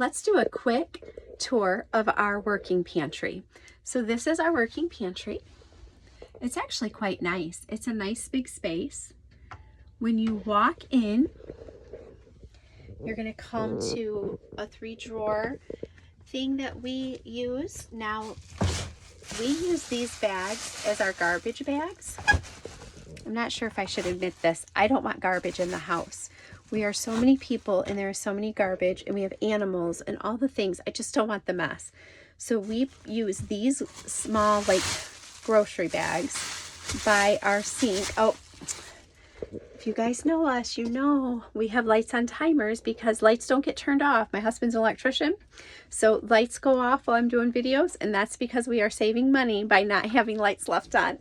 let's do a quick tour of our working pantry. So this is our working pantry. It's actually quite nice. It's a nice big space. When you walk in, you're going to come to a 3-drawer thing that we use. Now, we use these bags as our garbage bags. I'm not sure if I should admit this. I don't want garbage in the house. We are so many people and there is so many garbage and we have animals and all the things. I just don't want the mess. So we use these small like grocery bags by our sink. Oh, if you guys know us, you know we have lights on timers because lights don't get turned off. My husband's an electrician, so lights go off while I'm doing videos, and that's because we are saving money by not having lights left on.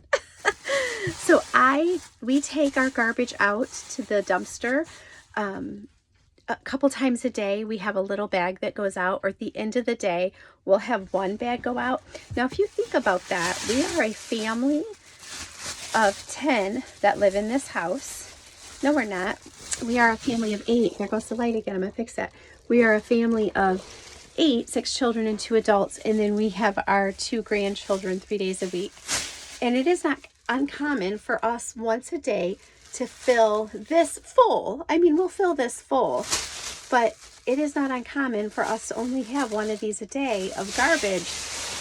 So we take our garbage out to the dumpster a couple times a day. We have a little bag that goes out, or at the end of the day, we'll have one bag go out. Now, if you think about that, we are a family of 10 that live in this house. No, we're not. We are a family of 8. There goes the light again. I'm going to fix that. We are a family of 8, 6 children and 2 adults. And then we have our 2 grandchildren 3 days a week. And it is not uncommon for us once a day to fill this full. I mean, we'll fill this full, but it is not uncommon for us to only have one of these a day of garbage.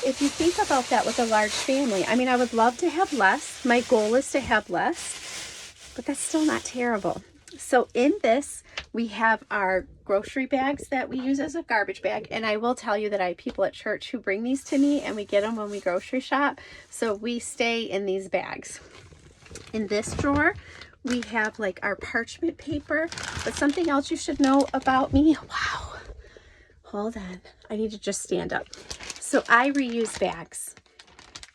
If you think about that with a large family, I mean, I would love to have less. My goal is to have less, but that's still not terrible. So in this, we have our grocery bags that we use as a garbage bag. And I will tell you that I have people at church who bring these to me and we get them when we grocery shop. So we stay in these bags. In this drawer, we have like our parchment paper. But something else you should know about me. Wow. Hold on. I need to just stand up. So I reuse bags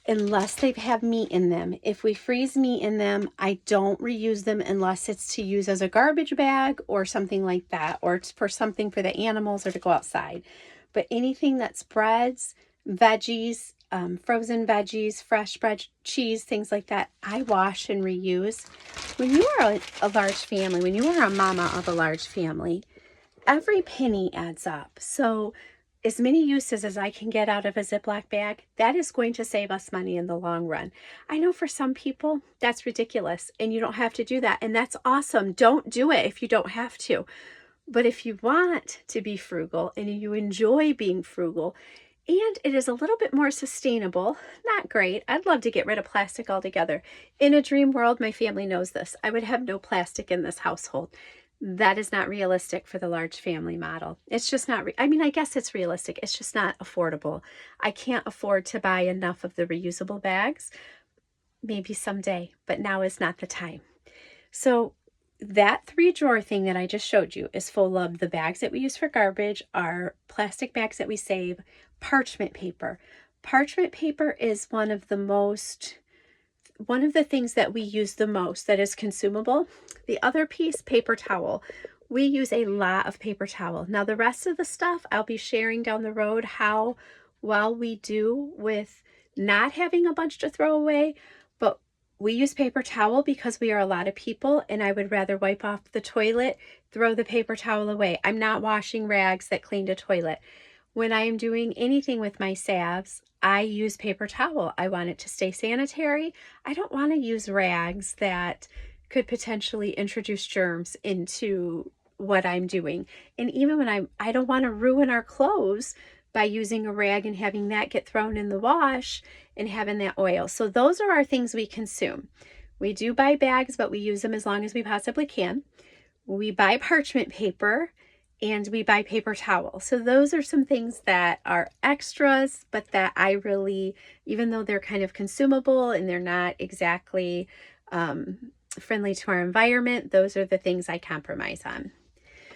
unless they have meat in them. If we freeze meat in them, I don't reuse them unless it's to use as a garbage bag or something like that, or it's for something for the animals or to go outside. But anything that's breads, veggies, frozen veggies, fresh bread, cheese, things like that, I wash and reuse. When you are a large family, when you are a mama of a large family, every penny adds up. So as many uses as I can get out of a Ziploc bag, that is going to save us money in the long run. I know for some people that's ridiculous and you don't have to do that, and that's awesome. Don't do it if you don't have to. But if you want to be frugal and you enjoy being frugal, and it is a little bit more sustainable, not great. I'd love to get rid of plastic altogether. In a dream world, my family knows this. I would have no plastic in this household. That is not realistic for the large family model. It's just not, I mean, I guess it's realistic. It's just not affordable. I can't afford to buy enough of the reusable bags. Maybe someday, but now is not the time. So that 3-drawer thing that I just showed you is full of the bags that we use for garbage, our plastic bags that we save, parchment paper. Parchment paper is one of the things that we use the most that is consumable. The other piece, paper towel. We use a lot of paper towel. Now the rest of the stuff I'll be sharing down the road how well we do with not having a bunch to throw away, but we use paper towel because we are a lot of people and I would rather wipe off the toilet, throw the paper towel away. I'm not washing rags that cleaned a toilet. When I am doing anything with my salves, I use paper towel. I want it to stay sanitary. I don't want to use rags that could potentially introduce germs into what I'm doing. And even when I don't want to ruin our clothes by using a rag and having that get thrown in the wash and having that oil. So those are our things we consume. We do buy bags, but we use them as long as we possibly can. We buy parchment paper and we buy paper towel. So those are some things that are extras, but that I really, even though they're kind of consumable and they're not exactly friendly to our environment, those are the things I compromise on.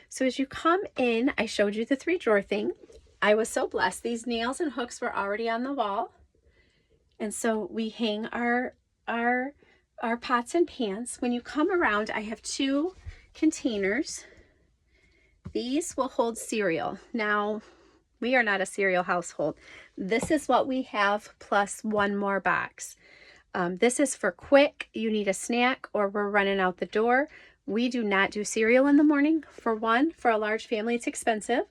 So as you come in, I showed you the 3-drawer thing. I was so blessed. These nails and hooks were already on the wall. And so we hang our pots and pans. When you come around, I have 2 containers. These will hold cereal. Now, we are not a cereal household. This is what we have plus 1 more box. This is for quick, you need a snack or we're running out the door. We do not do cereal in the morning. For one, for a large family, it's expensive.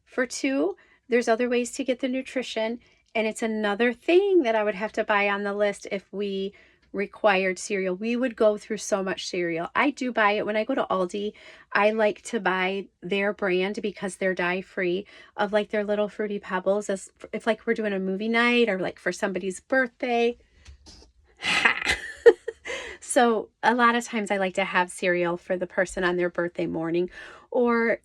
For two, there's other ways to get the nutrition, and it's another thing that I would have to buy on the list if we required cereal. We would go through so much cereal. I do buy it when I go to Aldi. I like to buy their brand because they're dye-free, of like their little Fruity Pebbles, as if like we're doing a movie night or like for somebody's birthday. Ha! So a lot of times I like to have cereal for the person on their birthday morning, or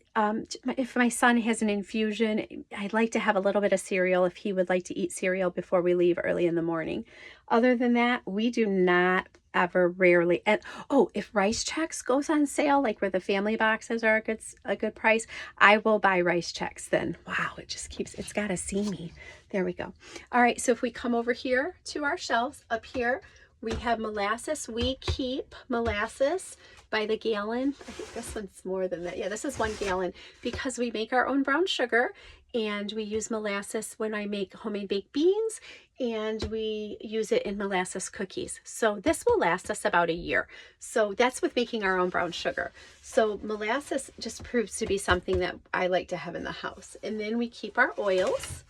if my son has an infusion, I'd like to have a little bit of cereal if he would like to eat cereal before we leave early in the morning. Other than that, we do not ever, rarely. And oh, if Rice Chex goes on sale, like where the family boxes are a good price, I will buy Rice Chex then. Wow, it just keeps, it's got to see me. There we go. All right, so if we come over here to our shelves, up here, we have molasses. We keep molasses by the gallon. I think this one's more than that. Yeah, this is 1 gallon because we make our own brown sugar, and we use molasses when I make homemade baked beans, and we use it in molasses cookies. So this will last us about a year. So that's with making our own brown sugar. So molasses just proves to be something that I like to have in the house. And then we keep our oils.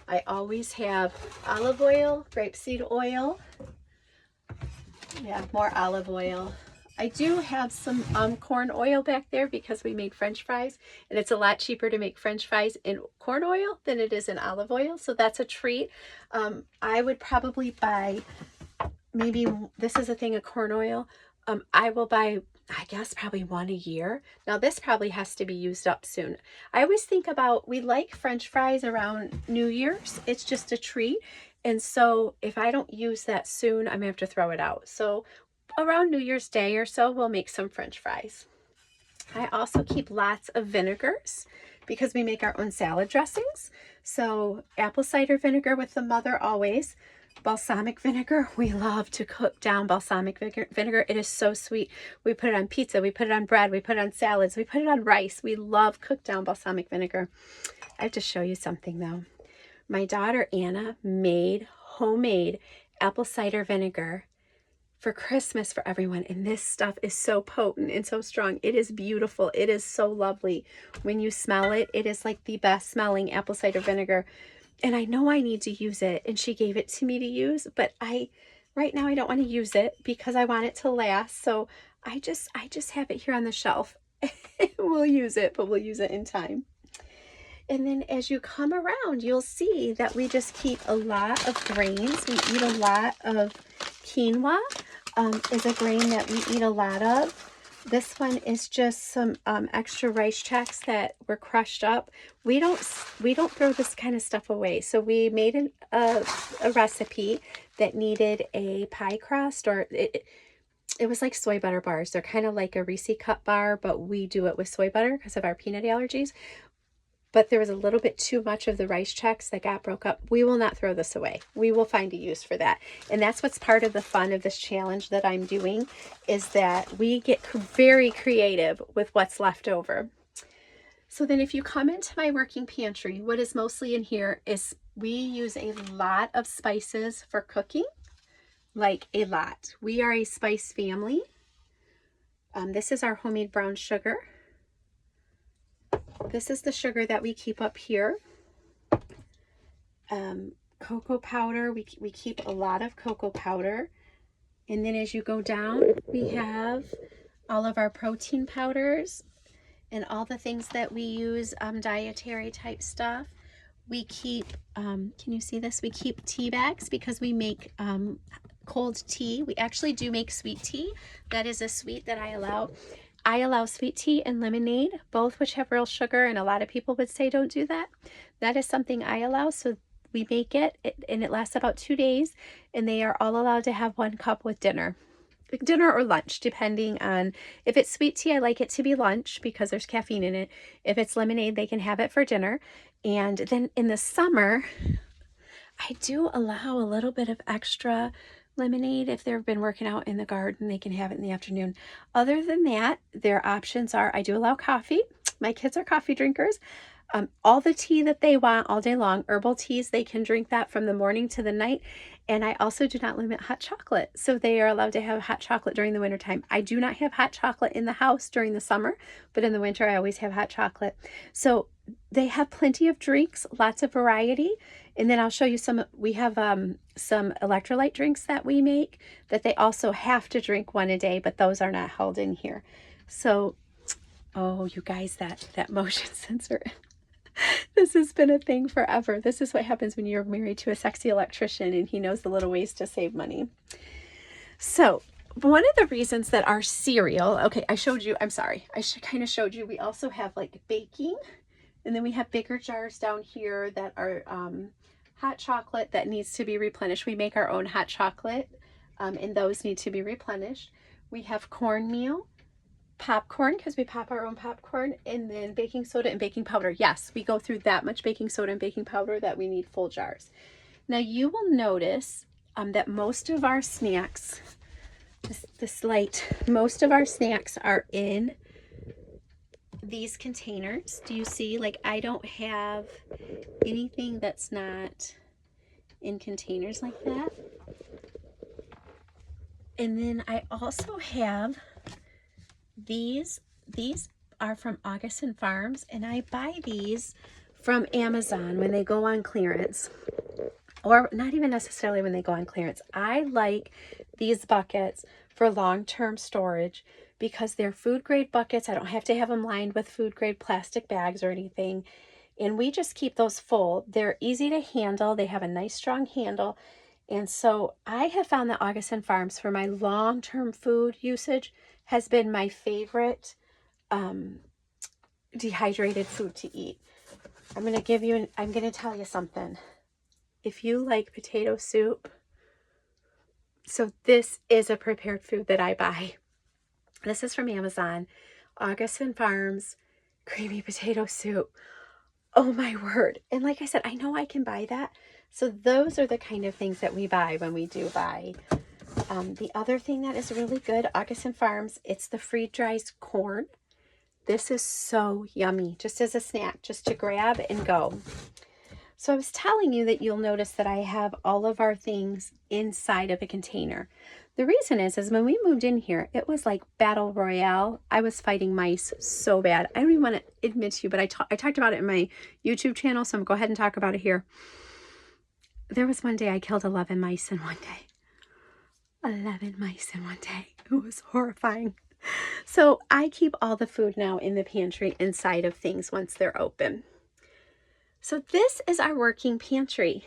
I always have olive oil, grapeseed oil. Yeah, more olive oil. I do have some corn oil back there because we made French fries, and it's a lot cheaper to make French fries in corn oil than it is in olive oil, so that's a treat. I would probably buy, maybe this is a thing of corn oil. I will buy, I guess, probably 1 a year. Now this probably has to be used up soon. I always think about, we like French fries around New Year's. It's just a treat. And so if I don't use that soon, I'm gonna have to throw it out. So around New Year's Day or so, we'll make some French fries. I also keep lots of vinegars because we make our own salad dressings. So apple cider vinegar with the mother always. Balsamic vinegar, we love to cook down balsamic vinegar. It is so sweet. We put it on pizza, we put it on bread, we put it on salads, we put it on rice. We love cooked down balsamic vinegar. I have to show you something though. My daughter Anna made homemade apple cider vinegar for Christmas for everyone, and this stuff is so potent and so strong. It is beautiful. It is so lovely. When you smell it, it is like the best smelling apple cider vinegar. And I know I need to use it, and she gave it to me to use, but right now I don't want to use it because I want it to last. So I just have it here on the shelf. We'll use it, but we'll use it in time. And then as you come around, you'll see that we just keep a lot of grains. We eat a lot of quinoa, is a grain that we eat a lot of. This one is just some extra Rice Chex that were crushed up. We don't throw this kind of stuff away. So we made a recipe that needed a pie crust, or it was like soy butter bars. They're kind of like a Reese cup bar, but we do it with soy butter because of our peanut allergies. But there was a little bit too much of the Rice Chex that got broke up. We will not throw this away. We will find a use for that. And that's what's part of the fun of this challenge that I'm doing, is that we get very creative with what's left over. So then if you come into my working pantry, what is mostly in here is we use a lot of spices for cooking, like a lot. We are a spice family. This is our homemade brown sugar. This is the sugar that we keep up here. Cocoa powder, we keep a lot of cocoa powder. And then as you go down, we have all of our protein powders and all the things that we use, dietary type stuff. We keep, can you see this? We keep tea bags because we make cold tea. We actually do make sweet tea. That is a sweet that I allow. I allow sweet tea and lemonade, both which have real sugar, and a lot of people would say don't do that. That is something I allow, so we make it, and it lasts about 2 days, and they are all allowed to have 1 cup with dinner or lunch, depending on, if it's sweet tea, I like it to be lunch because there's caffeine in it. If it's lemonade, they can have it for dinner. And then in the summer, I do allow a little bit of extra lemonade. If they've been working out in the garden, they can have it in the afternoon. Other than that, their options are, I do allow coffee. My kids are coffee drinkers. All the tea that they want all day long, herbal teas, they can drink that from the morning to the night. And I also do not limit hot chocolate. So they are allowed to have hot chocolate during the wintertime. I do not have hot chocolate in the house during the summer, but in the winter I always have hot chocolate. So they have plenty of drinks, lots of variety. And then I'll show you some, we have some electrolyte drinks that we make that they also have to drink one a day, but those are not held in here. So, oh, you guys, that motion sensor, this has been a thing forever. This is what happens when you're married to a sexy electrician and he knows the little ways to save money. So one of the reasons that our cereal, okay, I showed you, I'm sorry, I kind of showed you, we also have like baking, and then we have bigger jars down here that are hot chocolate that needs to be replenished. We make our own hot chocolate, and those need to be replenished. We have cornmeal, popcorn, because we pop our own popcorn, and then baking soda and baking powder. Yes, we go through that much baking soda and baking powder that we need full jars. Now you will notice that most of our snacks, this light, most of our snacks are in these containers. Do you see? Like, I don't have anything that's not in containers like that. And then I also have these are from August and Farms, and I buy these from Amazon when they go on clearance, or not even necessarily when they go on clearance. I like these buckets for long-term storage because they're food grade buckets. I don't have to have them lined with food grade plastic bags or anything. And we just keep those full. They're easy to handle. They have a nice strong handle. And so I have found that August and Farms for my long-term food usage has been my favorite dehydrated food to eat. I'm going to tell you something. If you like potato soup, so this is a prepared food that I buy. This is from Amazon, August and Farms creamy potato soup. Oh my word. And like I said, I know I can buy that. So those are the kind of things that we buy when we do buy. The other thing that is really good, August and Farms, it's the freeze-dried corn. This is so yummy, just as a snack, just to grab and go. So I was telling you that you'll notice that I have all of our things inside of a container. The reason is when we moved in here, it was like battle royale. I was fighting mice so bad. I don't even want to admit to you, but I talked about it in my YouTube channel, so I'm going to go ahead and talk about it here. There was one day I killed 11 mice in one day. 11 mice in one day. It was horrifying. So I keep all the food now in the pantry inside of things once they're open. So this is our working pantry.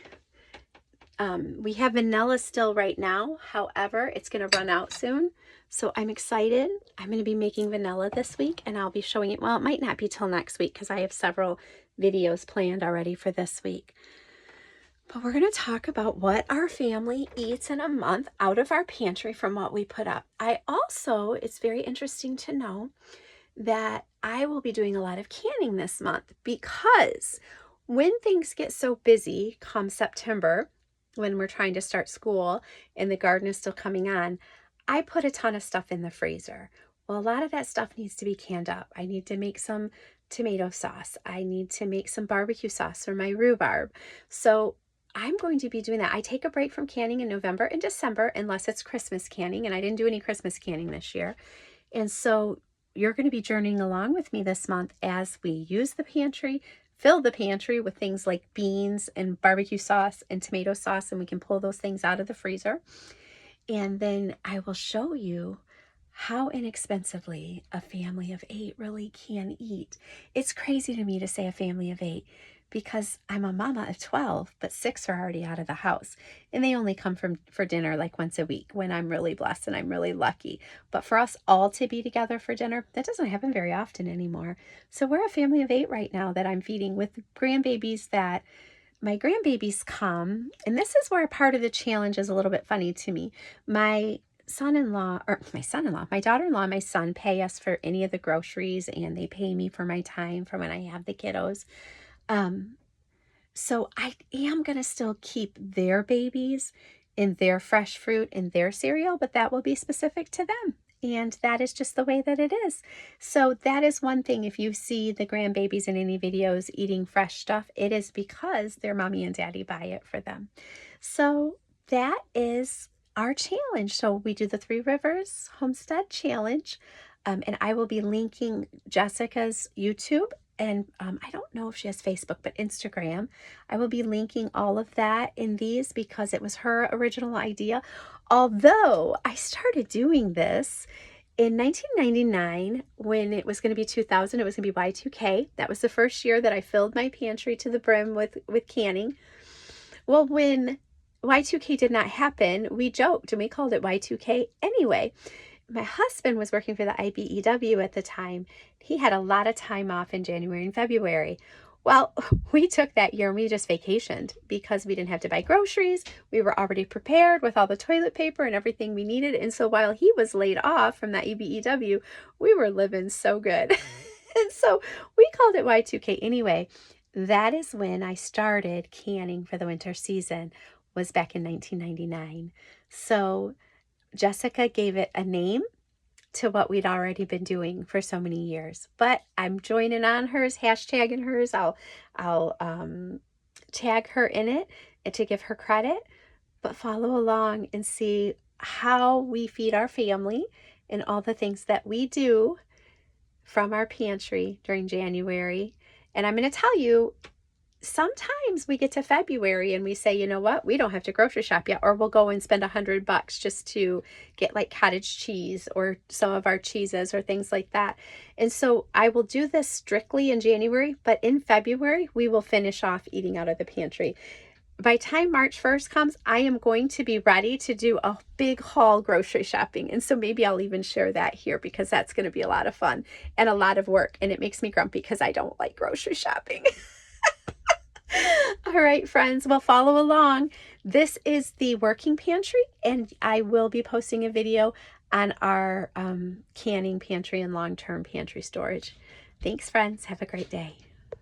We have vanilla still right now. However, it's going to run out soon. So I'm excited. I'm going to be making vanilla this week, and I'll be showing it. Well, it might not be till next week because I have several videos planned already for this week. But we're going to talk about what our family eats in a month out of our pantry from what we put up. It's very interesting to know that I will be doing a lot of canning this month because when things get so busy come September, when we're trying to start school and the garden is still coming on, I put a ton of stuff in the freezer. Well, a lot of that stuff needs to be canned up. I need to make some tomato sauce. I need to make some barbecue sauce for my rhubarb. So I'm going to be doing that. I take a break from canning in November and December unless it's Christmas canning, and I didn't do any Christmas canning this year. And so you're going to be journeying along with me this month as we use the pantry, fill the pantry with things like beans and barbecue sauce and tomato sauce, and we can pull those things out of the freezer. And then I will show you how inexpensively a family of 8 really can eat. It's crazy to me to say a family of 8 because I'm a mama of 12, but 6 are already out of the house. And they only come for dinner like once a week when I'm really blessed and I'm really lucky. But for us all to be together for dinner, that doesn't happen very often anymore. So we're a family of 8 right now that I'm feeding with grandbabies that my grandbabies come. And this is where part of the challenge is a little bit funny to me. My daughter-in-law, and my son pay us for any of the groceries, and they pay me for my time for when I have the kiddos. So I am going to still keep their babies in their fresh fruit and their cereal, but that will be specific to them. And that is just the way that it is. So that is one thing. If you see the grandbabies in any videos eating fresh stuff, it is because their mommy and daddy buy it for them. So that is our challenge. So we do the 3 Rivers Homestead Challenge. And I will be linking Jessica's YouTube and I don't know if she has Facebook, but Instagram. I will be linking all of that in these because it was her original idea. Although I started doing this in 1999, when it was going to be 2000, it was going to be Y2K. That was the first year that I filled my pantry to the brim with canning. Well, when Y2K did not happen, we joked and we called it Y2K anyway. My husband was working for the IBEW at the time. He had a lot of time off in January and February. Well, we took that year and we just vacationed because we didn't have to buy groceries. We were already prepared with all the toilet paper and everything we needed. And so while he was laid off from that IBEW, we were living so good. And so we called it Y2K anyway. That is when I started canning for the winter season, was back in 1999. So Jessica gave it a name to what we'd already been doing for so many years. But I'm joining on hers, hashtagging hers. I'll tag her in it and to give her credit, but follow along and see how we feed our family and all the things that we do from our pantry during January. And I'm going to tell you, sometimes we get to February and we say, you know what, we don't have to grocery shop yet, or we'll go and spend $100 just to get like cottage cheese or some of our cheeses or things like that. And so I will do this strictly in January, but in February, we will finish off eating out of the pantry. By time March 1st comes, I am going to be ready to do a big haul grocery shopping. And so maybe I'll even share that here because that's going to be a lot of fun and a lot of work. And it makes me grumpy because I don't like grocery shopping. All right, friends, well, follow along. This is the working pantry, and I will be posting a video on our canning pantry and long-term pantry storage. Thanks, friends. Have a great day.